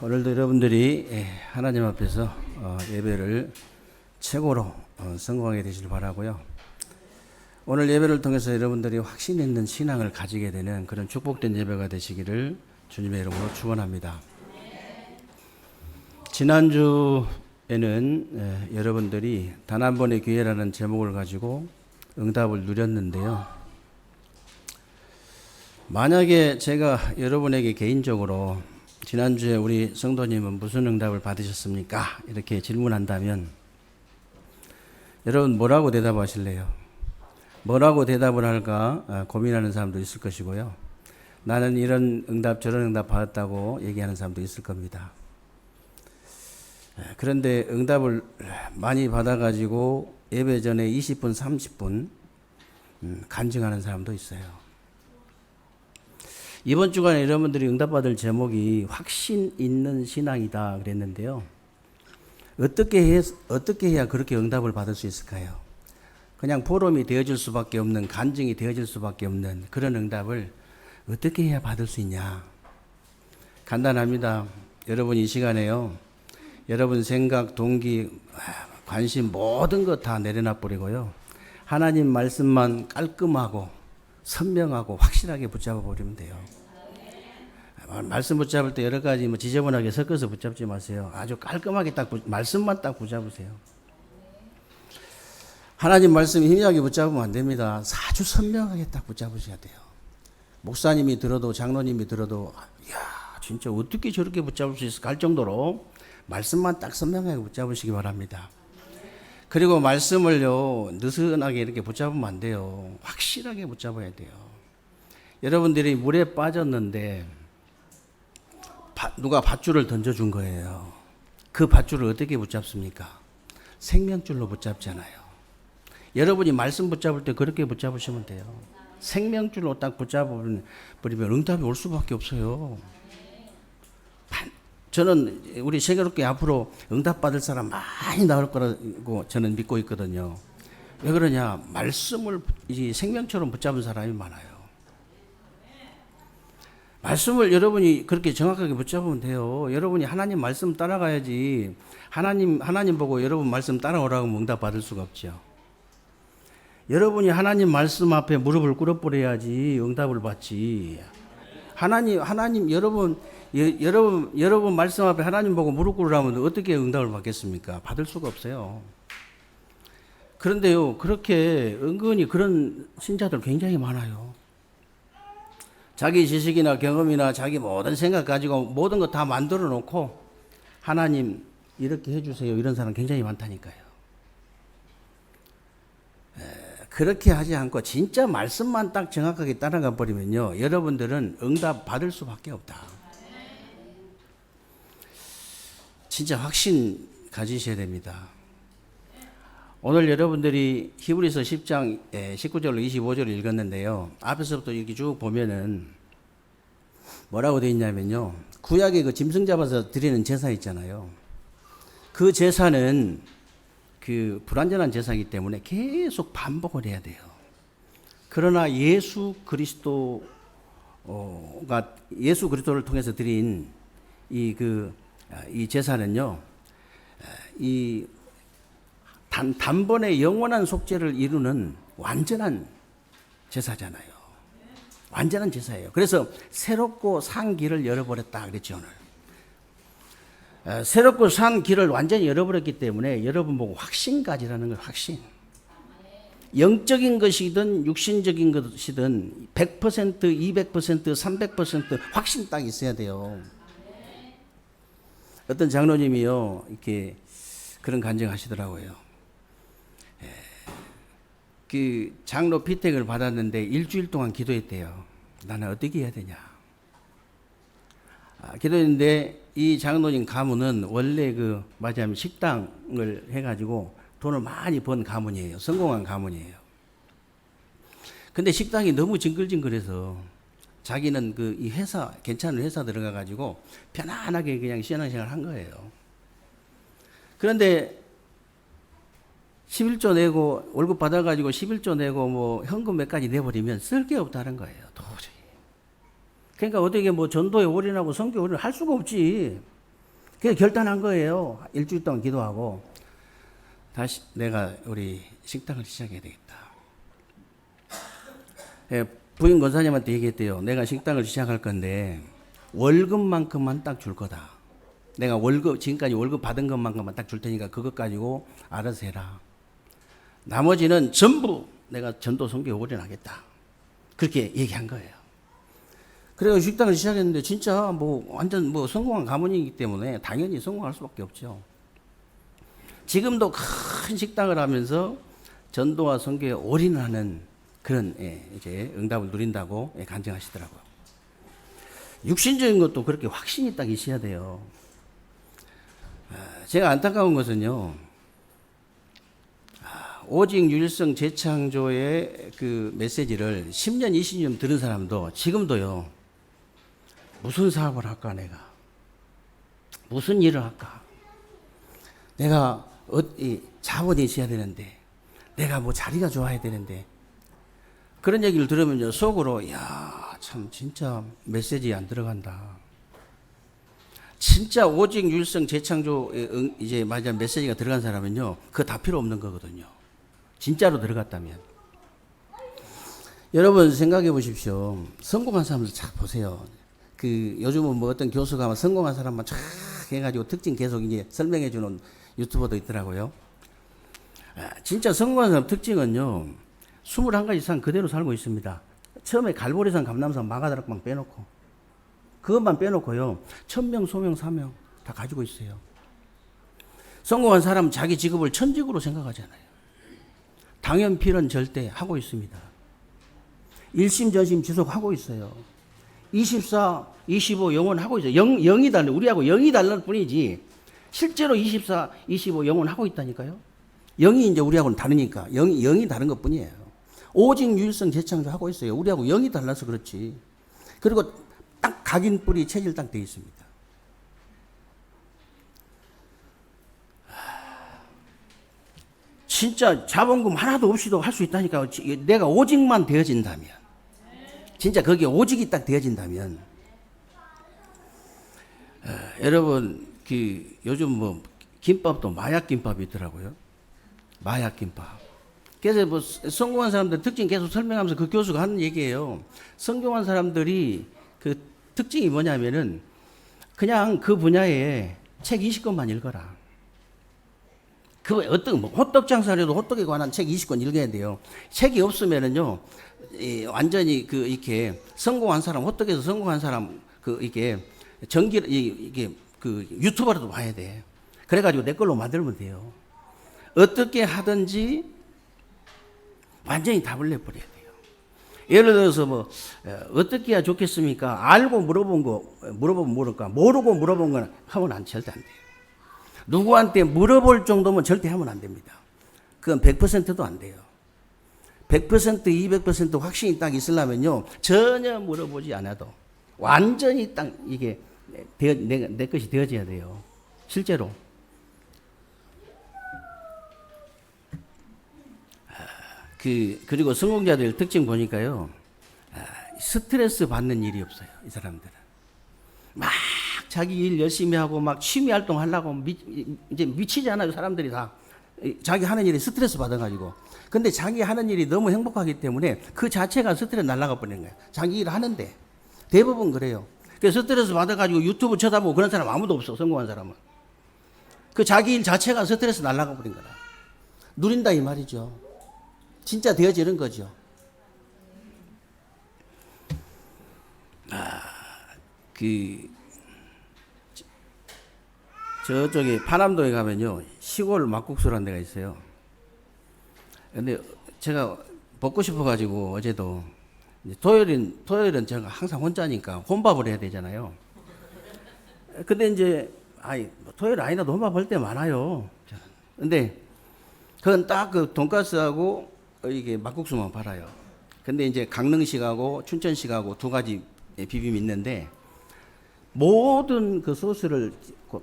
오늘도 여러분들이 하나님 앞에서 예배를 최고로 성공하게 되시길 바라고요. 오늘 예배를 통해서 여러분들이 확신 있는 신앙을 가지게 되는 그런 축복된 예배가 되시기를 주님의 이름으로 축원합니다. 지난주에는 여러분들이 단 한 번의 기회라는 제목을 가지고 응답을 누렸는데요. 만약에 제가 여러분에게 개인적으로 지난주에 우리 성도님은 무슨 응답을 받으셨습니까? 이렇게 질문한다면 여러분 뭐라고 대답하실래요? 뭐라고 대답을 할까 고민하는 사람도 있을 것이고요. 나는 이런 응답 저런 응답 받았다고 얘기하는 사람도 있을 겁니다. 그런데 응답을 많이 받아가지고 예배 전에 20분 30분 간증하는 사람도 있어요. 이번 주간에 여러분들이 응답받을 제목이 확신 있는 신앙이다 그랬는데요. 어떻게 해야 그렇게 응답을 받을 수 있을까요? 그냥 포럼이 되어질 수밖에 없는, 간증이 되어질 수밖에 없는 그런 응답을 어떻게 해야 받을 수 있냐? 간단합니다. 여러분 이 시간에요. 여러분 생각, 동기, 관심 모든 것 다 내려놔 버리고요. 하나님 말씀만 깔끔하고 선명하고 확실하게 붙잡아 버리면 돼요. 말씀 붙잡을 때 여러 가지 지저분하게 섞어서 붙잡지 마세요. 아주 깔끔하게 말씀만 딱 붙잡으세요. 하나님 말씀 희미하게 붙잡으면 안 됩니다. 아주 선명하게 딱 붙잡으셔야 돼요. 목사님이 들어도 장로님이 들어도 이야 진짜 어떻게 저렇게 붙잡을 수 있을까 할 정도로 말씀만 딱 선명하게 붙잡으시기 바랍니다. 그리고 말씀을요 느슨하게 이렇게 붙잡으면 안 돼요. 확실하게 붙잡아야 돼요. 여러분들이 물에 빠졌는데 누가 밧줄을 던져준 거예요. 그 밧줄을 어떻게 붙잡습니까? 생명줄로 붙잡잖아요. 여러분이 말씀 붙잡을 때 그렇게 붙잡으시면 돼요. 생명줄로 딱 붙잡으면 응답이 올 수밖에 없어요. 저는 우리 세계롭게 앞으로 응답받을 사람 많이 나올 거라고 저는 믿고 있거든요. 왜 그러냐? 말씀을 생명처럼 붙잡은 사람이 많아요. 말씀을 여러분이 그렇게 정확하게 붙잡으면 돼요. 여러분이 하나님 말씀 따라가야지. 하나님 보고 여러분 말씀 따라오라고 하면 응답 받을 수가 없죠. 여러분이 하나님 말씀 앞에 무릎을 꿇어버려야지 응답을 받지. 여러분 말씀 앞에 하나님 보고 무릎 꿇으라면 어떻게 응답을 받겠습니까? 받을 수가 없어요. 그런데요, 그렇게 은근히 그런 신자들 굉장히 많아요. 자기 지식이나 경험이나 자기 모든 생각 가지고 모든 거 다 만들어 놓고 하나님 이렇게 해주세요. 이런 사람 굉장히 많다니까요. 그렇게 하지 않고 진짜 말씀만 딱 정확하게 따라가 버리면요. 여러분들은 응답 받을 수밖에 없다. 진짜 확신 가지셔야 됩니다. 오늘 여러분들이 히브리서 10장 19절로 25절을 읽었는데요. 앞에서부터 이렇게 쭉 보면은 뭐라고 되어 있냐면요. 구약의 그 짐승 잡아서 드리는 제사 있잖아요. 그 제사는 그 불완전한 제사이기 때문에 계속 반복을 해야 돼요. 그러나 예수 그리스도를 통해서 드린 이 제사는요. 단번에 영원한 속죄를 이루는 완전한 제사잖아요. 완전한 제사예요. 그래서 새롭고 산 길을 열어버렸다 그랬죠 오늘. 새롭고 산 길을 완전히 열어버렸기 때문에 여러분 보고 확신 가지라는 걸 확신. 영적인 것이든 육신적인 것이든 100%, 200%, 300% 확신 딱 있어야 돼요. 어떤 장로님이요 이렇게 그런 간증하시더라고요. 그 장로 피택을 받았는데 일주일 동안 기도했대요. 나는 어떻게 해야 되냐. 기도했는데 이 장로님 가문은 원래 맞아면 식당을 해가지고 돈을 많이 번 가문이에요. 성공한 가문이에요. 근데 식당이 너무 징글징글해서 자기는 이 회사, 괜찮은 회사 들어가가지고 편안하게 그냥 신앙생활 한 거예요. 그런데 11조 내고 월급 받아가지고 11조 내고 현금 몇 가지 내버리면 쓸 게 없다는 거예요. 도저히. 그러니까 어떻게 전도에 올인하고 선교에 올인할 수가 없지. 그래서 결단한 거예요. 일주일 동안 기도하고 다시 내가 우리 식당을 시작해야 되겠다. 예, 부인 권사님한테 얘기했대요. 내가 식당을 시작할 건데 월급만큼만 딱 줄 거다. 내가 지금까지 월급 받은 것만큼만 딱 줄 테니까 그것 가지고 알아서 해라. 나머지는 전부 내가 전도 선교에 올인하겠다. 그렇게 얘기한 거예요. 그래서 식당을 시작했는데 진짜 완전 성공한 가문이기 때문에 당연히 성공할 수밖에 없죠. 지금도 큰 식당을 하면서 전도와 선교에 올인하는 그런 이제 응답을 누린다고 간증하시더라고요. 육신적인 것도 그렇게 확신이 딱 있어야 돼요. 제가 안타까운 것은요, 오직 유일성 재창조의 그 메시지를 10년, 20년 들은 사람도 지금도요, 무슨 사업을 할까, 내가? 무슨 일을 할까? 내가 자본이 있어야 되는데, 내가 자리가 좋아야 되는데, 그런 얘기를 들으면요, 속으로, 야, 참, 진짜 메시지 안 들어간다. 진짜 오직 유일성 재창조에 이제 맞아 메시지가 들어간 사람은요, 그거 다 필요 없는 거거든요. 진짜로 들어갔다면. 여러분 생각해 보십시오. 성공한 사람들 잘 보세요. 요즘은 어떤 교수가 성공한 사람만 쫙 해가지고 특징 계속 이제 설명해 주는 유튜버도 있더라고요. 진짜 성공한 사람 특징은요, 21가지 이상 그대로 살고 있습니다. 처음에 갈보리산, 감남산, 마가다락방 빼놓고, 그것만 빼놓고요, 천명, 소명, 사명 다 가지고 있어요. 성공한 사람은 자기 직업을 천직으로 생각하잖아요. 당연, 필연, 절대 하고 있습니다. 일심, 전심, 지속하고 있어요. 24, 25 영원 하고 있어요. 0이 달라, 우리하고 0이 달라는 뿐이지 실제로 24, 25 영원 하고 있다니까요. 0이 이제 우리하고는 다르니까 0이 다른 것 뿐이에요. 오직 유일성 재창조 하고 있어요. 우리하고 0이 달라서 그렇지. 그리고 딱 각인 뿌리 체질 딱 돼 있습니다. 진짜 자본금 하나도 없이도 할 수 있다니까. 내가 오직만 되어진다면, 진짜 거기에 오직이 딱 되어진다면, 여러분 요즘 김밥도 마약 김밥이 있더라고요. 마약 김밥. 그래서 성공한 사람들 특징 계속 설명하면서 그 교수가 하는 얘기예요. 성공한 사람들이 그 특징이 뭐냐면은 그냥 그 분야에 책 20권만 읽어라. 호떡 장사를 해도 호떡에 관한 책 20권 읽어야 돼요. 책이 없으면은요, 완전히 이렇게 성공한 사람, 호떡에서 성공한 사람, 이게 유튜버라도 봐야 돼. 그래가지고 내 걸로 만들면 돼요. 어떻게 하든지 완전히 답을 내버려야 돼요. 예를 들어서 어떻게 해야 좋겠습니까? 알고 물어보면 모를까? 모르고 물어본 건 하면 절대 안 돼요. 누구한테 물어볼 정도면 절대 하면 안 됩니다. 그건 100%도 안 돼요. 100%, 200% 확신이 딱 있으려면요, 전혀 물어보지 않아도 완전히 딱 이게 내 것이 되어져야 돼요. 실제로. 그리고 성공자들 특징 보니까요, 스트레스 받는 일이 없어요. 이 사람들은 막 자기 일 열심히 하고 막 취미 활동 하려고 이제 미치잖아요. 사람들이 다 자기 하는 일이 스트레스 받아가지고. 근데 자기 하는 일이 너무 행복하기 때문에 그 자체가 스트레스 날라가 버리는 거예요. 자기 일 하는데 대부분 그래요. 그래서 스트레스 받아가지고 유튜브 쳐다보고 그런 사람 아무도 없어. 성공한 사람은 그 자기 일 자체가 스트레스 날라가 버린 거라. 누린다 이 말이죠. 진짜 되어지는 거죠. 저쪽에 파남동에 가면요, 시골 막국수라는 데가 있어요. 근데 제가 먹고 싶어가지고 어제도, 토요일은 제가 항상 혼자니까 혼밥을 해야 되잖아요. 근데 이제 토요일 아니라도 혼밥 할 때 많아요. 근데 그건 딱 돈가스하고 이게 막국수만 팔아요. 근데 이제 강릉식하고 춘천식하고 두 가지 비빔이 있는데, 모든 그 소스를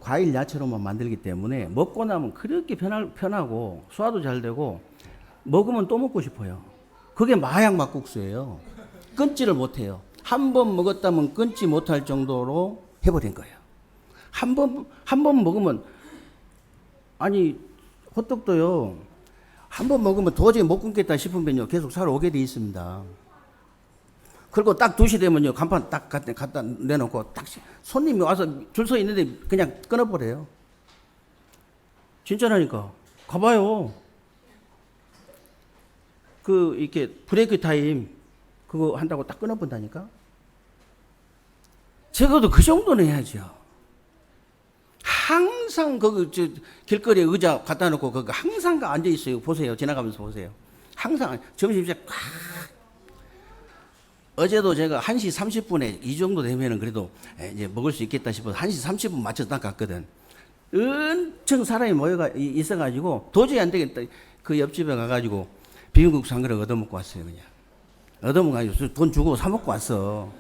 과일 야채로만 만들기 때문에 먹고 나면 그렇게 편하고 소화도 잘 되고 먹으면 또 먹고 싶어요. 그게 마약 막국수예요. 끊지를 못해요. 한 번 먹었다면 끊지 못할 정도로 해버린 거예요. 한 번 먹으면, 아니, 호떡도요, 한 번 먹으면 도저히 못 끊겠다 싶으면요, 계속 사러 오게 돼 있습니다. 그리고 딱 2시 되면요, 간판 딱 갖다 내놓고, 딱 손님이 와서 줄 서 있는데 그냥 끊어버려요. 진짜라니까. 가봐요. 이렇게 브레이크 타임, 그거 한다고 딱 끊어본다니까? 적어도 그 정도는 해야죠. 항상 길거리에 의자 갖다 놓고 거기 항상 앉아 있어요. 보세요. 지나가면서 보세요. 항상 점심시간 꽉. 어제도 제가 1시 30분에 이 정도 되면은 그래도 이제 먹을 수 있겠다 싶어서 1시 30분 맞춰서 딱 갔거든. 엄청 사람이 모여가 있어가지고 도저히 안 되겠다. 그 옆집에 가가지고 비빔국수 한 그릇 얻어먹고 왔어요. 그냥 얻어먹어가지고 돈 주고 사 먹고 왔어.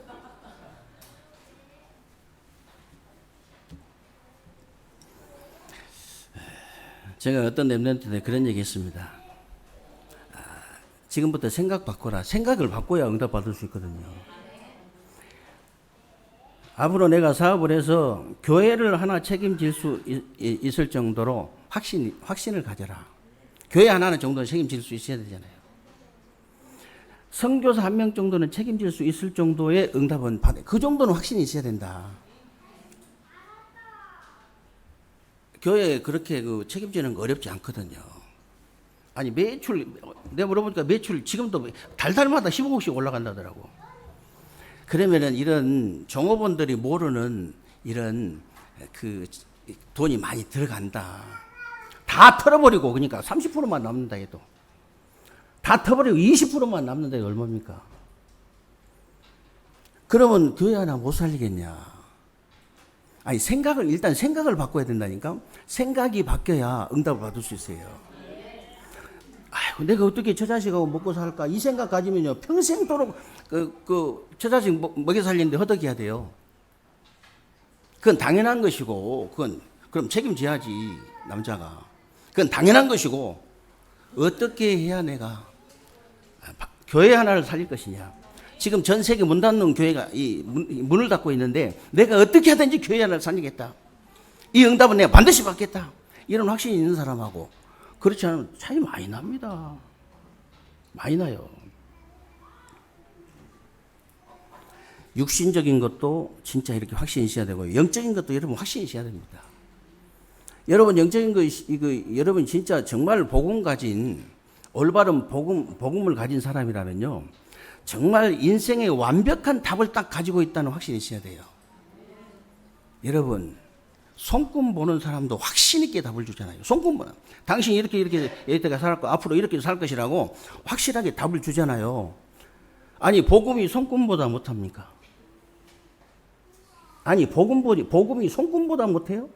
제가 어떤 랩런트한테 그런 얘기 했습니다. 지금부터 생각 바꿔라. 생각을 바꿔야 응답 받을 수 있거든요. 앞으로 내가 사업을 해서 교회를 하나 책임질 수 있을 정도로 확신을 가져라. 교회 하나는 정도는 책임질 수 있어야 되잖아요. 선교사 1명 정도는 책임질 수 있을 정도의 응답은 그 정도는 확신이 있어야 된다. 교회에 그렇게 책임지는 거 어렵지 않거든요. 아니, 매출, 내가 물어보니까 매출 지금도 달달마다 15억씩 올라간다더라고. 그러면은 이런 종업원들이 모르는 이런 돈이 많이 들어간다. 다 털어버리고, 그러니까 30%만 남는다 해도. 다 털어버리고 20%만 남는다 해도 얼마입니까? 그러면 교회 하나 못 살리겠냐? 아니, 일단 생각을 바꿔야 된다니까? 생각이 바뀌어야 응답을 받을 수 있어요. 아이고, 내가 어떻게 저 자식하고 먹고 살까? 이 생각 가지면요, 평생도록 저 자식 먹여 살리는데 허덕여야 돼요. 그건 당연한 것이고, 그럼 책임져야지, 남자가. 그건 당연한 것이고, 어떻게 해야 내가 교회 하나를 살릴 것이냐? 지금 전 세계 문 닫는 교회가 문을 닫고 있는데 내가 어떻게 하든지 교회 하나를 살리겠다. 이 응답은 내가 반드시 받겠다. 이런 확신이 있는 사람하고 그렇지 않으면 차이 많이 납니다. 많이 나요. 육신적인 것도 진짜 이렇게 확신이 있어야 되고요. 영적인 것도 여러분 확신이 있어야 됩니다. 여러분 영적인 거 여러분 진짜 정말 복음 가진 올바른 복음을 가진 사람이라면요. 정말 인생의 완벽한 답을 딱 가지고 있다는 확신이 있어야 돼요. 여러분, 손금 보는 사람도 확신 있게 답을 주잖아요. 손금 보는. 당신이 이렇게 여기다가 살았고 앞으로 이렇게 살 것이라고 확실하게 답을 주잖아요. 아니, 복음이 손금보다 못합니까? 아니, 복음이 손금보다 못해요?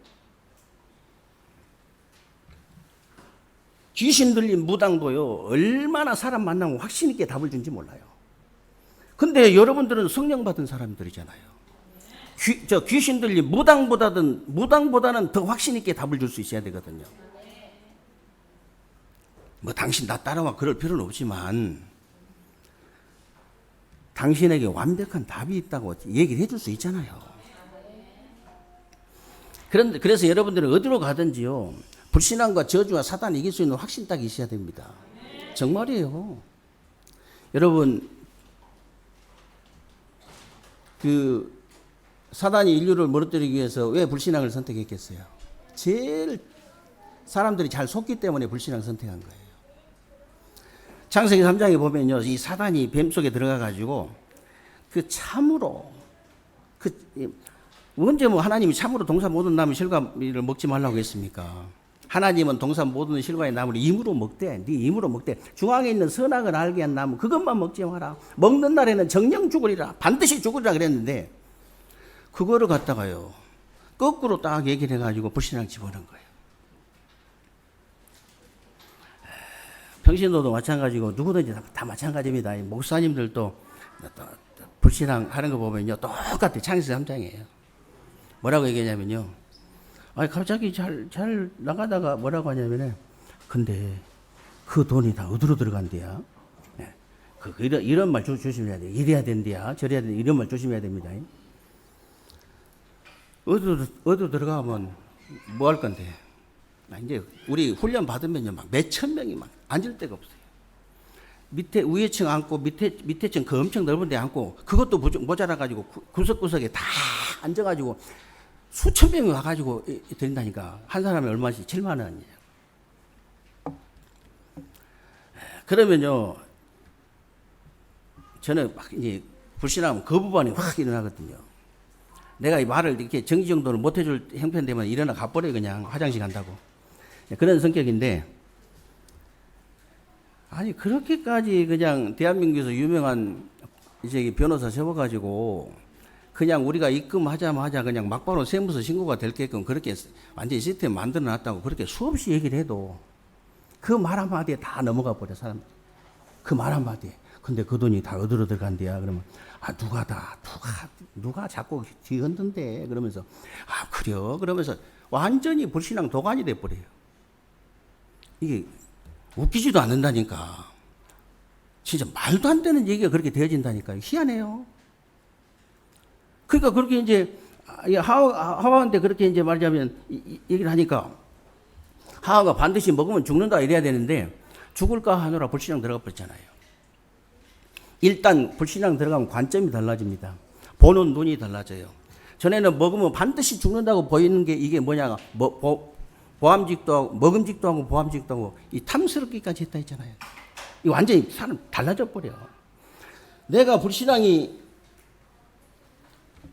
귀신 들린 무당도요, 얼마나 사람 만나면 확신 있게 답을 준지 몰라요. 근데 여러분들은 성령 받은 사람들이잖아요. 귀신 들린 무당보다는 더 확신 있게 답을 줄 수 있어야 되거든요. 뭐 당신 나 따라와 그럴 필요는 없지만 당신에게 완벽한 답이 있다고 얘기를 해줄 수 있잖아요. 그래서 여러분들은 어디로 가든지요, 불신앙과 저주와 사단이 이길 수 있는 확신 딱 있어야 됩니다. 정말이에요. 여러분, 사단이 인류를 무너뜨리기 위해서 왜 불신앙을 선택했겠어요? 제일 사람들이 잘 속기 때문에 불신앙을 선택한 거예요. 창세기 3장에 보면요, 이 사단이 뱀 속에 들어가가지고 참으로 언제 하나님이 참으로 동산 모든 나무 실과를 먹지 말라고 했습니까? 하나님은 동산 모든 실과의 나무를 임으로 먹되, 네 임으로 먹되, 중앙에 있는 선악을 알게 한 나무 그것만 먹지 마라. 먹는 날에는 정령 죽으리라. 반드시 죽으리라 그랬는데 그거를 갖다가요, 거꾸로 딱 얘기를 해가지고 불신앙 집어넣은 거예요. 평신도도 마찬가지고 누구든지 다 마찬가지입니다. 목사님들도 불신앙 하는 거 보면요, 똑같아. 창세기 3장이에요. 뭐라고 얘기하냐면요, 아니, 갑자기 잘 나가다가 뭐라고 하냐면은, 근데 그 돈이 다 어디로 들어간대야? 네. 이런 말 조심해야 돼. 이래야 된대야. 저래야 된대. 이런 말 조심해야 됩니다. 어디 들어가면 뭐 할 건데? 이제 우리 훈련 받으면요, 막 몇천 명이 막 앉을 데가 없어요. 밑에 위에 층 앉고 밑에 층 그 엄청 넓은 데 앉고 그것도 모자라 가지고 구석구석에 다 앉아 가지고 수천 명이 와 가지고 드린다니까. 한 사람이 얼마씩 7만 원이에요. 그러면요, 저는 막 이제 불신하면 거부반응이 확 일어나거든요. 내가 이 말을 이렇게 정지정돈을 못 해줄 형편 되면 일어나 가버려요. 그냥 화장실 간다고. 그런 성격인데, 아니 그렇게까지 그냥 대한민국에서 유명한 이제 변호사 세워가지고 그냥 우리가 입금하자마자 그냥 막바로 세무서 신고가 될게끔 그렇게 완전히 시스템 만들어 놨다고 그렇게 수없이 얘기를 해도 그 말 한마디에 다 넘어가 버려, 사람들이. 그 말 한마디에. 근데 그 돈이 다 어디로 들어간대야? 그러면, 누가 자꾸 뒤흔든대? 그러면서, 그래요? 그러면서 완전히 불신앙 도가니 돼버려요. 이게 웃기지도 않는다니까. 진짜 말도 안 되는 얘기가 그렇게 되어진다니까요. 희한해요. 그러니까 그렇게 이제 하와한테 그렇게 이제 말하자면 얘기를 하니까 하와가 반드시 먹으면 죽는다 이래야 되는데 죽을까 하느라 불신앙 들어가 버렸잖아요. 일단 불신앙 들어가면 관점이 달라집니다. 보는 눈이 달라져요. 전에는 먹으면 반드시 죽는다고 보이는 게 이게 뭐냐, 보암직도 하고 먹음직도 하고 보암직도 하고 이 탐스럽기까지 했다 했잖아요. 이 완전히 사람 달라져 버려. 내가 불신앙이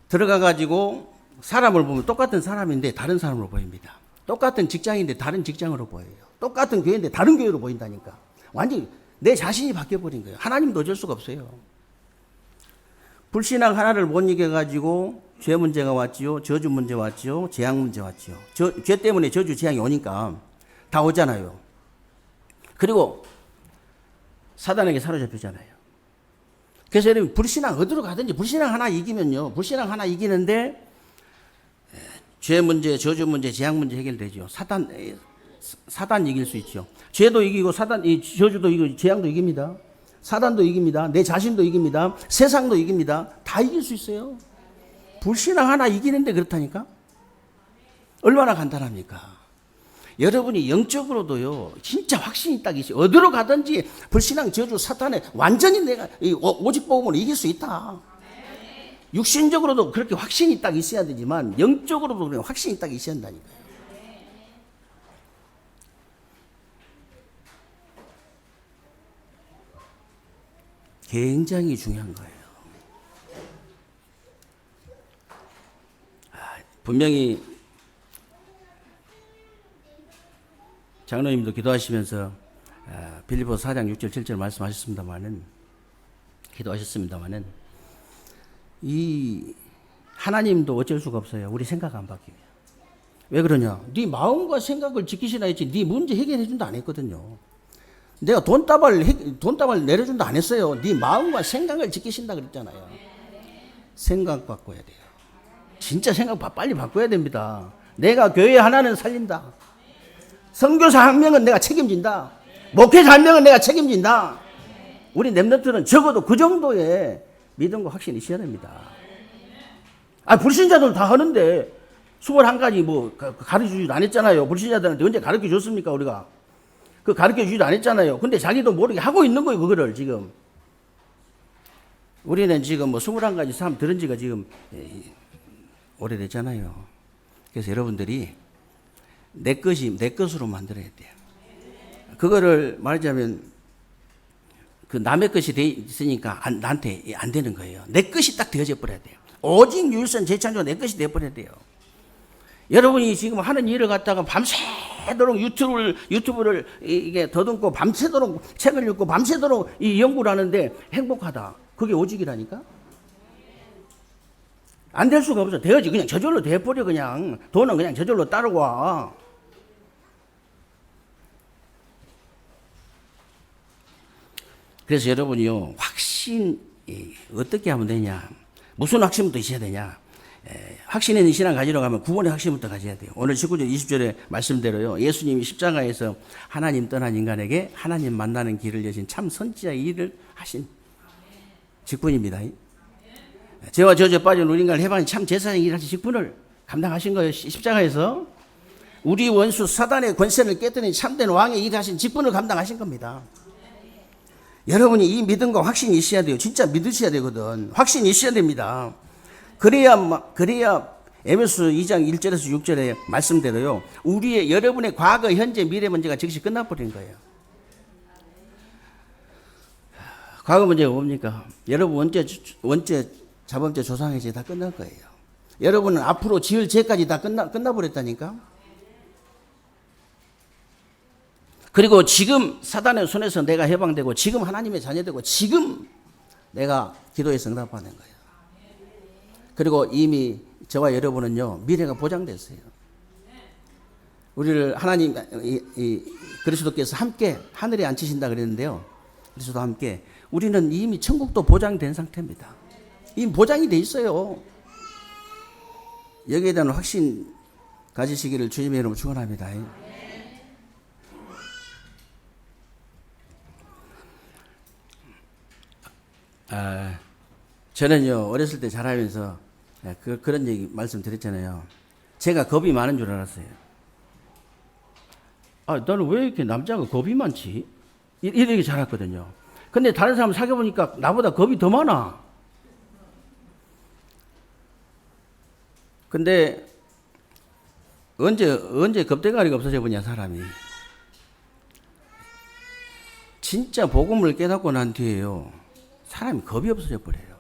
들어가 가지고 사람을 보면 똑같은 사람인데 다른 사람으로 보입니다. 똑같은 직장인데 다른 직장으로 보여요. 똑같은 교회인데 다른 교회로 보인다니까. 완전히 내 자신이 바뀌어버린 거예요. 하나님도 어쩔 수가 없어요. 불신앙 하나를 못 이겨가지고 죄 문제가 왔지요. 저주 문제 왔지요. 재앙 문제 왔지요. 죄 때문에 저주 재앙이 오니까 다 오잖아요. 그리고 사단에게 사로잡히잖아요. 그래서 여러분 불신앙 어디로 가든지 불신앙 하나 이기면요. 불신앙 하나 이기는데 죄 문제, 저주 문제, 재앙 문제 해결되죠. 사단 이길 수 있죠. 죄도 이기고 저주도 이기고 재앙도 이깁니다. 사단도 이깁니다. 내 자신도 이깁니다. 세상도 이깁니다. 다 이길 수 있어요. 불신앙 하나 이기는데 그렇다니까? 얼마나 간단합니까? 여러분이 영적으로도요, 진짜 확신이 딱 있어요. 어디로 가든지 불신앙, 저주, 사탄에 완전히 내가 오직 복음으로 이길 수 있다. 육신적으로도 그렇게 확신이 딱 있어야 되지만 영적으로도 그냥 확신이 딱 있어야 한다니까요. 굉장히 중요한 거예요. 분명히 장로님도 기도하시면서 빌립보서 4장 6절 7절 말씀하셨습니다마는 기도하셨습니다마는 이 하나님도 어쩔 수가 없어요. 우리 생각 안 바뀌면. 왜 그러냐? 네 마음과 생각을 지키시나 했지 네 문제 해결해 준다 안 했거든요. 내가 돈다발 내려준다 안 했어요. 네 마음과 생각을 지키신다 그랬잖아요. 생각 바꿔야 돼요. 진짜 생각 빨리 바꿔야 됩니다. 내가 교회 하나는 살린다. 선교사 한 명은 내가 책임진다. 목회자 한 명은 내가 책임진다. 우리 렘넌트는 적어도 그 정도의 믿음과 확신이 있어야 됩니다. 불신자들 다 하는데 21가지 뭐 가르쳐주지도 안 했잖아요. 불신자들한테 언제 가르쳐 줬습니까 우리가? 그 가르쳐 주지도 안 했잖아요. 근데 자기도 모르게 하고 있는 거예요 그거를 지금. 우리는 지금 뭐 21가지 사람 들은 지가 지금 오래됐잖아요. 그래서 여러분들이 내 것으로 만들어야 돼요. 그거를 말하자면 그 남의 것이 돼 있으니까 나한테 안 되는 거예요. 내 것이 딱 되어져 버려야 돼요. 오직 유일선 재창조 내 것이 되어 버려야 돼요. 여러분이 지금 하는 일을 갖다가 밤새도록 유튜브를 이게 더듬고 밤새도록 책을 읽고 밤새도록 이 연구를 하는데 행복하다. 그게 오직이라니까? 안 될 수가 없어. 되어지. 그냥 저절로 돼버려, 그냥. 돈은 그냥 저절로 따라와. 그래서 여러분이요, 확신, 어떻게 하면 되냐. 무슨 확신부터 있어야 되냐. 확신 있는 신앙 가지러 가면 구원의 확신부터 가져야 돼요. 오늘 19절, 20절의 말씀대로요. 예수님이 십자가에서 하나님 떠난 인간에게 하나님 만나는 길을 여신 참 선지자의 일을 하신 직분입니다. 죄와 저주에 빠진 우리 인간을 해방한 참 제사장의 일을 하신 직분을 감당하신 거예요. 십자가에서 우리 원수 사단의 권세를 깨뜨린 참된 왕의 일하신 직분을 감당하신 겁니다. 여러분이 이 믿음과 확신이 있어야 돼요. 진짜 믿으셔야 되거든. 확신이 있어야 됩니다. 그래야 에베소 2장 1절에서 6절의 말씀대로요. 여러분의 과거, 현재, 미래 문제가 즉시 끝나버린 거예요. 과거 문제가 뭡니까? 여러분 원죄, 자범죄, 조상의 죄 다 끝날 거예요. 여러분은 앞으로 지을 죄까지 다 끝나버렸다니까? 그리고 지금 사단의 손에서 내가 해방되고 지금 하나님의 자녀되고 지금 내가 기도에서 응답하는 거예요. 그리고 이미 저와 여러분은요, 미래가 보장됐어요. 우리를 하나님, 그리스도께서 함께 하늘에 앉히신다 그랬는데요. 그리스도와 함께 우리는 이미 천국도 보장된 상태입니다. 이미 보장이 돼 있어요. 여기에 대한 확신 가지시기를 주님의 이름으로 축원합니다. 저는요, 어렸을 때 자라면서 그런 얘기 말씀드렸잖아요. 제가 겁이 많은 줄 알았어요. 나는 왜 이렇게 남자가 겁이 많지? 이렇게 자랐거든요. 근데 다른 사람 사귀어보니까 나보다 겁이 더 많아. 근데 언제 겁대가리가 없어져 보냐, 사람이. 진짜 복음을 깨닫고 난 뒤에요, 사람이 겁이 없어져 버려요.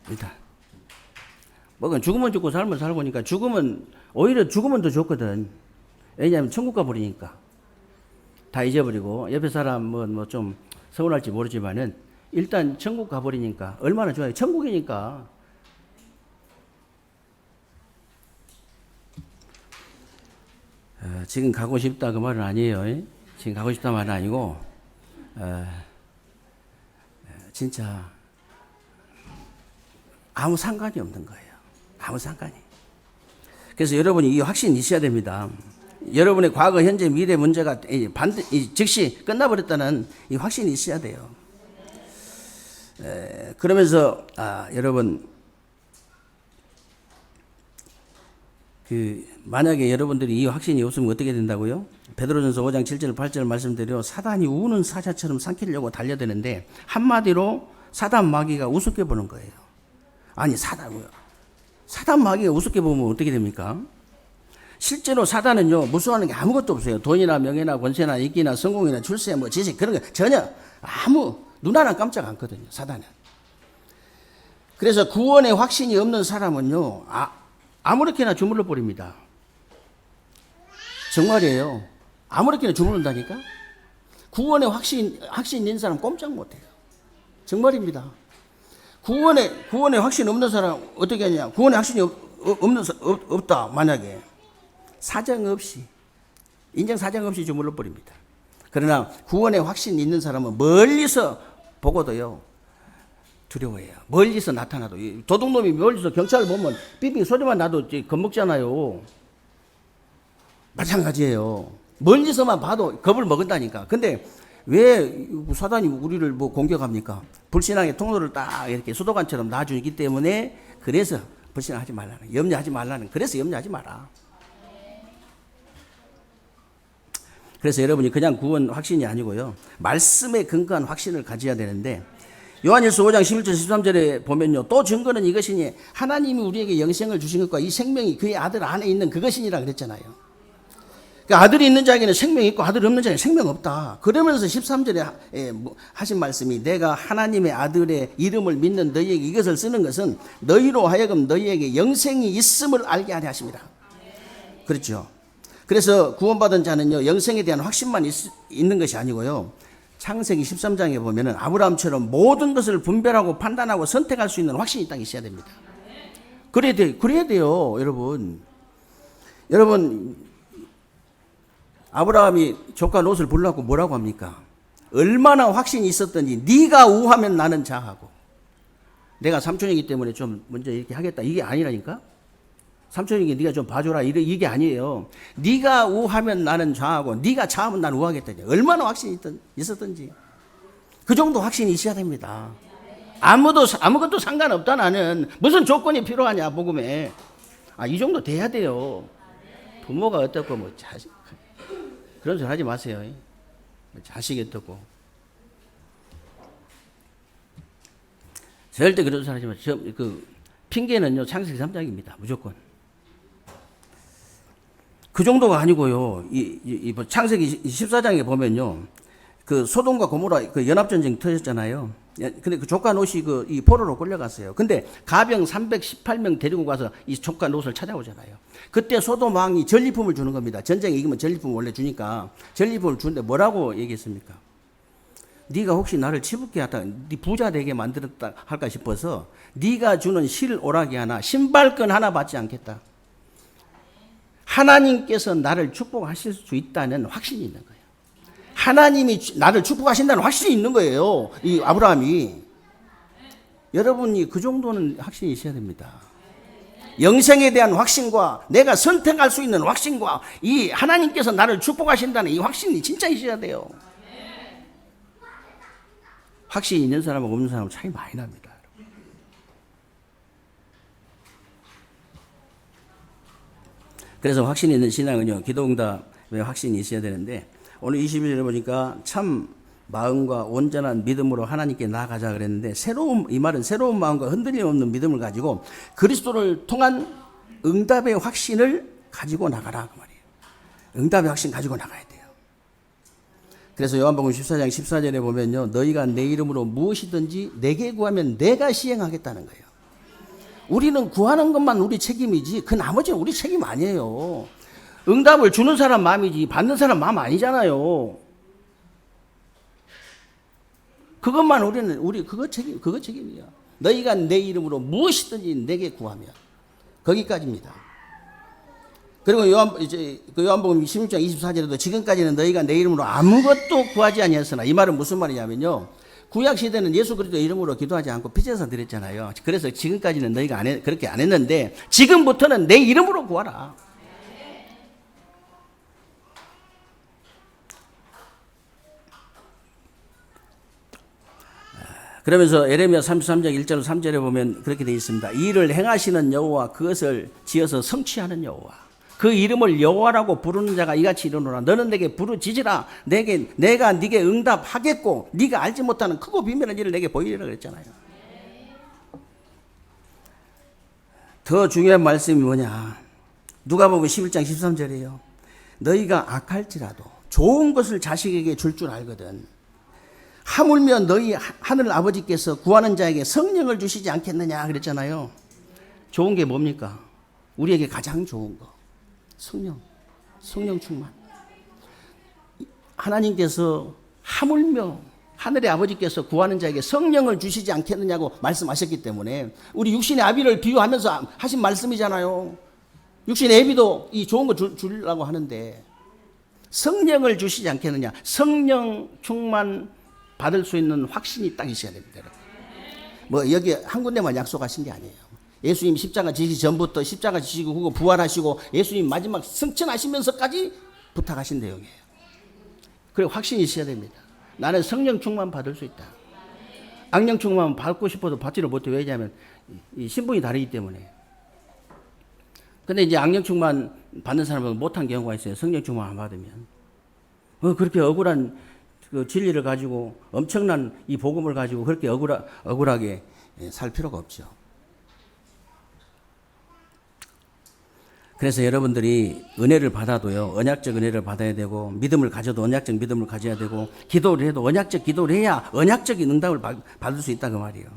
일단 뭐건 죽으면 죽고 살면 살고 니까 오히려 죽으면 더 좋거든. 왜냐하면 천국 가버리니까 다 잊어버리고 옆에 사람 뭐 좀 서운할지 모르지만은 일단 천국 가버리니까 얼마나 좋아요. 천국이니까. 지금 가고 싶다 그 말은 아니에요. 지금 가고 싶다 말은 아니고 진짜 아무 상관이 없는 거예요. 아무 상관이. 그래서 여러분이 이 확신이 있어야 됩니다. 여러분의 과거, 현재, 미래 문제가 즉시 끝나버렸다는 이 확신이 있어야 돼요. 그러면서 여러분 만약에 여러분들이 이 확신이 없으면 어떻게 된다고요? 베드로전서 5장 7절 8절 말씀대로 사단이 우는 사자처럼 삼키려고 달려드는데 한마디로 사단 마귀가 우습게 보는 거예요. 아니 사단 마귀가 우습게 보면 어떻게 됩니까? 실제로 사단은요, 무서워하는 게 아무것도 없어요. 돈이나 명예나 권세나 인기나 성공이나 출세 뭐 지식 그런 거 전혀 눈 하나 깜짝 않거든요, 사단은. 그래서 구원의 확신이 없는 사람은요, 아무렇게나 주물러 버립니다. 정말이에요. 아무렇게나 주물른다니까? 구원의 확신 있는 사람 꼼짝 못해요. 정말입니다. 구원의 확신 없는 사람 어떻게 하냐? 구원의 확신이 없다, 만약에. 인정 사정 없이 주물러 버립니다. 그러나 구원의 확신이 있는 사람은 멀리서 보고도요, 두려워해요. 멀리서 나타나도. 도둑놈이 멀리서 경찰을 보면 삐삐 소리만 나도 겁먹잖아요. 마찬가지예요. 멀리서만 봐도 겁을 먹은다니까. 근데 왜 사단이 우리를 공격합니까? 불신앙의 통로를 딱 이렇게 수도관처럼 놔주기 때문에, 그래서 불신하지 말라는, 염려하지 말라는, 그래서 염려하지 마라. 그래서 여러분이 그냥 구원 확신이 아니고요, 말씀에 근거한 확신을 가져야 되는데, 요한일서 5장 11절 13절에 보면요, 또 증거는 이것이니 하나님이 우리에게 영생을 주신 것과 이 생명이 그의 아들 안에 있는 그것이니라 그랬잖아요. 그러니까 아들이 있는 자에게는 생명이 있고 아들이 없는 자에게는 생명 없다. 그러면서 13절에 하신 말씀이, 내가 하나님의 아들의 이름을 믿는 너희에게 이것을 쓰는 것은 너희로 하여금 너희에게 영생이 있음을 알게 하려 하십니다. 그렇죠. 그래서 구원받은 자는요, 영생에 대한 확신만 있는 것이 아니고요, 창세기 13장에 보면은 아브라함처럼 모든 것을 분별하고 판단하고 선택할 수 있는 확신이 딱 있어야 됩니다. 그래야 돼요, 여러분. 아브라함이 조카 롯을 불러갖고 뭐라고 합니까? 얼마나 확신이 있었던지, 네가 우하면 나는 자하고, 내가 삼촌이기 때문에 좀 먼저 이렇게 하겠다, 이게 아니라니까? 삼촌에게 네가 좀 봐줘라, 이게 아니에요. 네가 우하면 나는 좌하고 네가 좌하면 나는 우하겠다. 얼마나 확신이 있었던지. 그 정도 확신이 있어야 됩니다. 아무것도 상관없다. 나는 무슨 조건이 필요하냐, 복음에. 이 정도 돼야 돼요. 부모가 어떻고 뭐 자식 그런 소리 하지 마세요. 자식이 어떻고 절대 그런 소리 하지 마세요. 그 핑계는요 창세기 3장입니다. 무조건. 그 정도가 아니고요. 이 창세기 14장에 보면요. 그 소돔과 고모라 그 연합전쟁 터졌잖아요. 근데 그 조카 롯이 이 포로로 끌려갔어요. 근데 가병 318명 데리고 가서 이 조카 롯을 찾아오잖아요. 그때 소돔 왕이 전리품을 주는 겁니다. 전쟁에 이기면 전리품 원래 주니까 전리품을 주는데 뭐라고 얘기했습니까? 네가 혹시 나를 치붙게 하다, 네 부자 되게 만들었다 할까 싶어서 네가 주는 실 오라기 하나, 신발끈 하나 받지 않겠다. 하나님께서 나를 축복하실 수 있다는 확신이 있는 거예요. 하나님이 나를 축복하신다는 확신이 있는 거예요. 이 아브라함이. 여러분이 그 정도는 확신이 있어야 됩니다. 영생에 대한 확신과 내가 선택할 수 있는 확신과 이 하나님께서 나를 축복하신다는 이 확신이 진짜 있어야 돼요. 확신이 있는 사람하고 없는 사람은 차이 많이 납니다. 그래서 확신이 있는 신앙은요, 기도응답에 확신이 있어야 되는데, 오늘 21절에 보니까 참 마음과 온전한 믿음으로 하나님께 나아가자 그랬는데, 이 말은 새로운 마음과 흔들림 없는 믿음을 가지고 그리스도를 통한 응답의 확신을 가지고 나가라 그 말이에요. 응답의 확신 가지고 나가야 돼요. 그래서 요한복음 14장 14절에 보면요, 너희가 내 이름으로 무엇이든지 내게 구하면 내가 시행하겠다는 거예요. 우리는 구하는 것만 우리 책임이지 그 나머지는 우리 책임 아니에요. 응답을 주는 사람 마음이지 받는 사람 마음 아니잖아요. 그것만 우리 그거 책임이야. 너희가 내 이름으로 무엇이든지 내게 구하면 거기까지입니다. 그리고 요한복음 16장 24절에도 지금까지는 너희가 내 이름으로 아무것도 구하지 아니하였으나, 이 말은 무슨 말이냐면요, 구약 시대는 예수 그리스도 이름으로 기도하지 않고 피제사 드렸잖아요. 그래서 지금까지는 너희가 그렇게 안 했는데 지금부터는 내 이름으로 구하라. 그러면서 에레미야 33장 1절 3절에 보면 그렇게 되어 있습니다. 이 일을 행하시는 여호와, 그것을 지어서 성취하는 여호와, 그 이름을 여호와라고 부르는 자가 이같이 이르노라. 너는 내게 부르짖으라. 내가 네게 응답하겠고 네가 알지 못하는 크고 비밀한 일을 내게 보이리라 그랬잖아요. 더 중요한 말씀이 뭐냐, 누가복음 11장 13절이에요. 너희가 악할지라도 좋은 것을 자식에게 줄 줄 알거든 하물며 너희 하늘 아버지께서 구하는 자에게 성령을 주시지 않겠느냐 그랬잖아요. 좋은 게 뭡니까? 우리에게 가장 좋은 거 성령 충만. 하나님께서 하물며 하늘의 아버지께서 구하는 자에게 성령을 주시지 않겠느냐고 말씀하셨기 때문에 우리 육신의 아비를 비유하면서 하신 말씀이잖아요. 육신의 애비도 이 좋은 거 주려고 하는데 성령을 주시지 않겠느냐. 성령 충만 받을 수 있는 확신이 딱 있어야 됩니다. 뭐 여기 한 군데만 약속하신 게 아니에요. 예수님 십자가 지시기 전부터 십자가 지시고 후고 부활하시고 예수님 마지막 승천하시면서까지 부탁하신 내용이에요. 그리고 확신이 있어야 됩니다. 나는 성령 충만 받을 수 있다. 악령 충만 받고 싶어도 받지를 못해. 왜냐하면 이 신분이 다르기 때문에. 근데 이제 악령 충만 받는 사람은 못한 경우가 있어요. 성령 충만 안 받으면. 그렇게 억울한 그 진리를 가지고 엄청난 이 복음을 가지고 그렇게 억울하게 살 필요가 없죠. 그래서 여러분들이 은혜를 받아도요, 언약적 은혜를 받아야 되고, 믿음을 가져도 언약적 믿음을 가져야 되고, 기도를 해도 언약적 기도를 해야 언약적인 응답을 받을 수 있다 그 말이에요.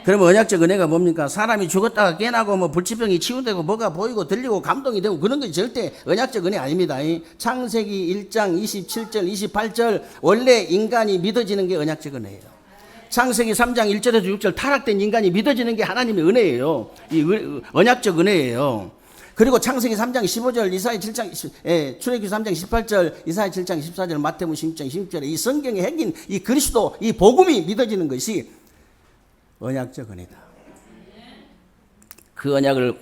그러면 언약적 은혜가 뭡니까? 사람이 죽었다가 깨나고 뭐 불치병이 치유되고 뭐가 보이고 들리고 감동이 되고 그런 것이 절대 언약적 은혜 아닙니다. 창세기 1장 27절 28절 원래 인간이 믿어지는 게 언약적 은혜예요. 창세기 3장 1절에서 6절 타락된 인간이 믿어지는 게 하나님의 은혜예요. 이 언약적 은혜예요. 그리고 창세기 3장 15절, 이사야 7장, 출애굽기 3장 18절, 이사야 7장 14절, 마태복음 16장 16절에 이 성경에 핵인 이 그리스도, 이 복음이 믿어지는 것이 언약적 은혜다. 그 언약을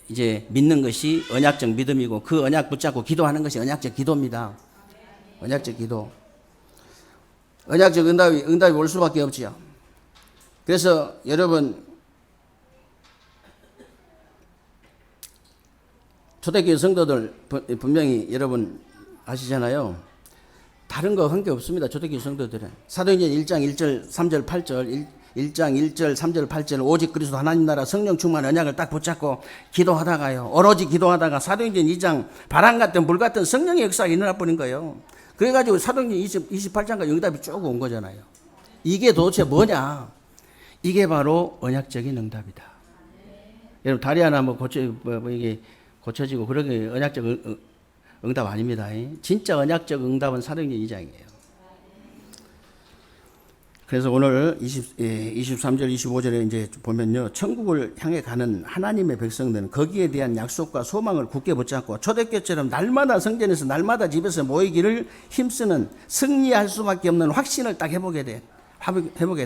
이제 믿는 것이 언약적 믿음이고 그 언약 붙잡고 기도하는 것이 언약적 기도입니다. 언약적 기도. 언약적 응답이 올 수밖에 없지요. 그래서 여러분, 초대교회 성도들 분명히 여러분 아시잖아요. 다른 거 한 게 없습니다. 초대교회 성도들은. 사도행전 1장 1절 3절 8절 1장 1절 3절 8절 오직 그리스도 하나님 나라 성령 충만 언약을 딱 붙잡고 기도하다가요. 오로지 기도하다가 사도행전 2장 바람 같은 불 같은 성령의 역사가 일어나 버린 거예요. 그래가지고 사도행전 28장과 응답이 쭉 온 거잖아요. 이게 도대체 뭐냐? 이게 바로 언약적인 응답이다. 여러분 다리 하나 이게 고쳐지고 그런 게 언약적 응답 아닙니다. 진짜 언약적 응답은 사도행전 2장이에요. 그래서 오늘 23절 25절에 이제 보면요. 천국을 향해 가는 하나님의 백성들은 거기에 대한 약속과 소망을 굳게 붙잡고 초대교회처럼 날마다 성전에서 날마다 집에서 모이기를 힘쓰는 승리할 수밖에 없는 확신을 딱 해보게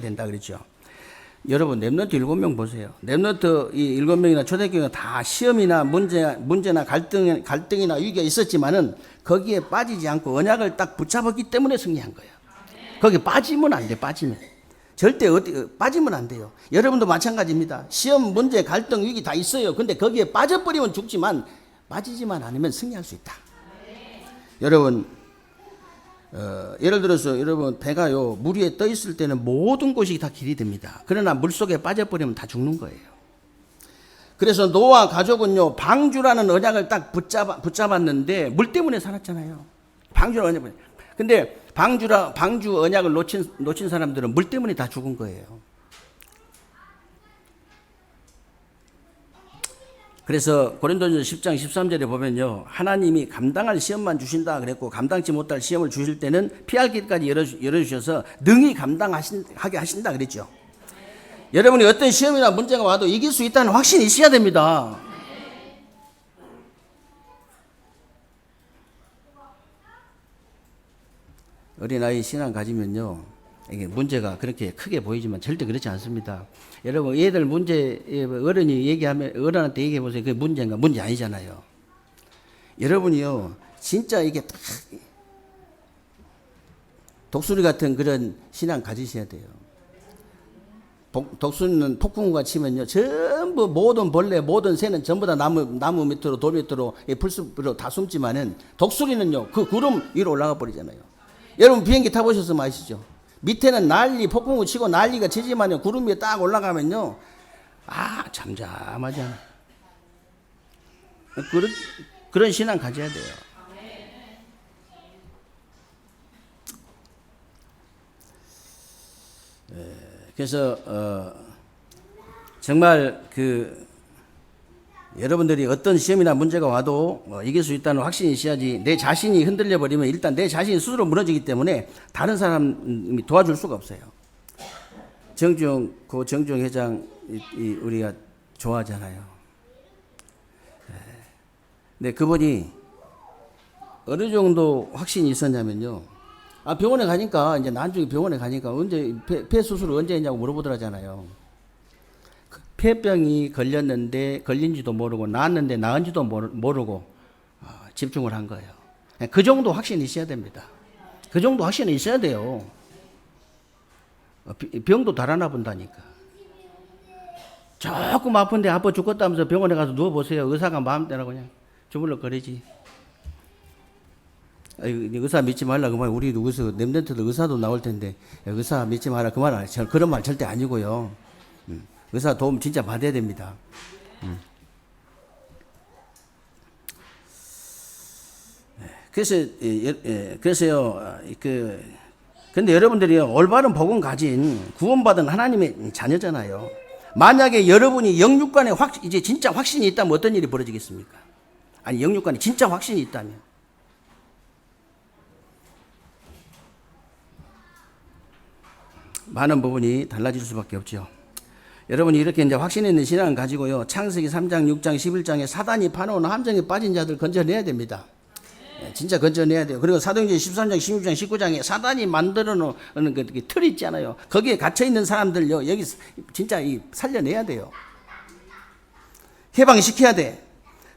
된다 그랬죠. 여러분 렘넌트 7명 보세요. 렘넌트 이 7명이나 초대교회가 다 시험이나 문제나 갈등이나 위기가 있었지만은 거기에 빠지지 않고 언약을 딱 붙잡았기 때문에 승리한 거예요. 거기 빠지면 안 돼. 빠지면 절대 빠지면 안 돼요. 여러분도 마찬가지입니다. 시험, 문제, 갈등, 위기 다 있어요. 근데 거기에 빠져버리면 죽지만 빠지지만 않으면 승리할 수 있다. 여러분 예를 들어서 여러분 배가요 물 위에 떠 있을 때는 모든 곳이 다 길이 됩니다. 그러나 물 속에 빠져버리면 다 죽는 거예요. 그래서 노아 가족은요 방주라는 언약을 딱 붙잡았는데 물 때문에 살았잖아요. 방주라는 언약. 근데 방주 언약을 놓친 사람들은 물 때문에 다 죽은 거예요. 그래서 고린도전서 10장 13절에 보면요. 하나님이 감당할 시험만 주신다 그랬고 감당치 못할 시험을 주실 때는 피할 길까지 열어주셔서 능히 감당하게 하신다 그랬죠. 여러분이 어떤 시험이나 문제가 와도 이길 수 있다는 확신이 있어야 됩니다. 어린아이 신앙 가지면요. 이게 문제가 그렇게 크게 보이지만 절대 그렇지 않습니다. 여러분, 얘들 문제, 어른한테 얘기해 보세요. 그게 문제인가? 문제 아니잖아요. 여러분이요, 진짜 이게 딱, 독수리 같은 그런 신앙 가지셔야 돼요. 독수리는 폭풍우가 치면요, 전부 모든 벌레, 모든 새는 전부 다 나무 밑으로, 돌 밑으로, 풀숲으로 다 숨지만은 독수리는요, 그 구름 위로 올라가 버리잖아요. 여러분 비행기 타보셨으면 아시죠? 밑에는 폭풍우 치고 난리가 치지만요, 구름 위에 딱 올라가면요, 잠잠하잖아. 그런 신앙 가져야 돼요. 그래서 정말 여러분들이 어떤 시험이나 문제가 와도 이길 수 있다는 확신이 있어야지. 내 자신이 흔들려 버리면 일단 내 자신이 스스로 무너지기 때문에 다른 사람이 도와줄 수가 없어요. 정중 회장 우리가 좋아하잖아요. 근데 그분이 어느 정도 확신이 있었냐면요. 병원에 가니까 이제 나중에 병원에 가니까 언제 폐 수술을 언제 했냐고 물어보더라잖아요. 폐병이 걸린지도 모르고 나았는데 나은지도 모르고 집중을 한 거예요. 그 정도 확신이 있어야 됩니다. 그 정도 확신이 있어야 돼요. 병도 달아나 본다니까. 조금 아픈데 아파 죽겠다면서 병원에 가서 누워보세요. 의사가 마음대로 그냥 주물럭거리지. 의사 믿지 말라 그 말. 우리 누구서 렘넌트들 의사도 나올 텐데 의사 믿지 마라 그 말 그런 말 절대 아니고요. 의사 도움 진짜 받아야 됩니다. 그래서요. 근데 여러분들이요 올바른 복음 가진 구원받은 하나님의 자녀잖아요. 만약에 여러분이 영육간에 이제 진짜 확신이 있다면 어떤 일이 벌어지겠습니까? 아니 영육간에 진짜 확신이 있다면. 많은 부분이 달라질 수밖에 없죠. 여러분이 이렇게 이제 확신 있는 신앙을 가지고요. 창세기 3장, 6장, 11장에 사단이 파놓은 함정에 빠진 자들 건져내야 됩니다. 진짜 건져내야 돼요. 그리고 사도행전 13장, 16장, 19장에 사단이 만들어 놓은 그 틀 있잖아요. 거기에 갇혀 있는 사람들요. 여기 진짜 살려내야 돼요. 해방시켜야 돼.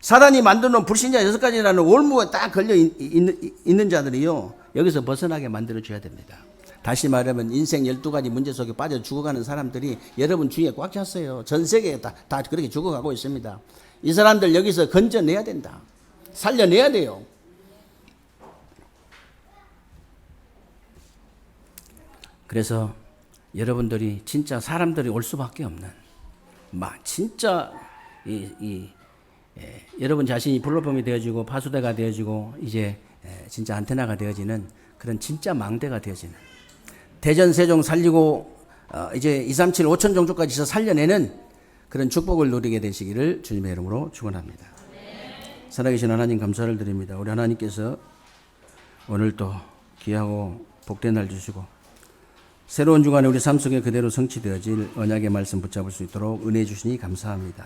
사단이 만들어 놓은 불신자 6가지라는 올무에 딱 걸려 있는 자들이요. 여기서 벗어나게 만들어 줘야 됩니다. 다시 말하면 인생 12가지 문제 속에 빠져 죽어가는 사람들이 여러분 주위에 꽉 찼어요. 전 세계에 다 그렇게 죽어가고 있습니다. 이 사람들 여기서 건져내야 된다. 살려내야 돼요. 그래서 여러분들이 진짜 사람들이 올 수밖에 없는, 진짜 여러분 자신이 플랫폼이 되어지고 파수대가 되어지고 이제 진짜 안테나가 되어지는 그런 진짜 망대가 되어지는, 대전 세종 살리고 이제 237 5천 종족까지 살려내는 그런 축복을 누리게 되시기를 주님의 이름으로 축원합니다. 살아계신 하나님 감사를 드립니다. 우리 하나님께서 오늘 또 귀하고 복된 날 주시고 새로운 주간에 우리 삶 속에 그대로 성취되어질 언약의 말씀 붙잡을 수 있도록 은혜 주시니 감사합니다.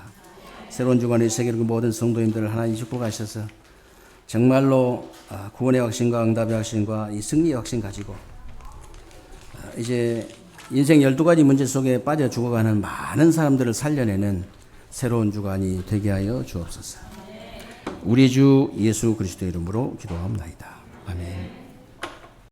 새로운 주간에 세계의 모든 성도님들을 하나님 축복하셔서 정말로 구원의 확신과 응답의 확신과 이 승리의 확신 가지고 이제 인생 12가지 문제 속에 빠져 죽어가는 많은 사람들을 살려내는 새로운 주간이 되게 하여 주옵소서. 우리 주 예수 그리스도의 이름으로 기도합니다. 아멘.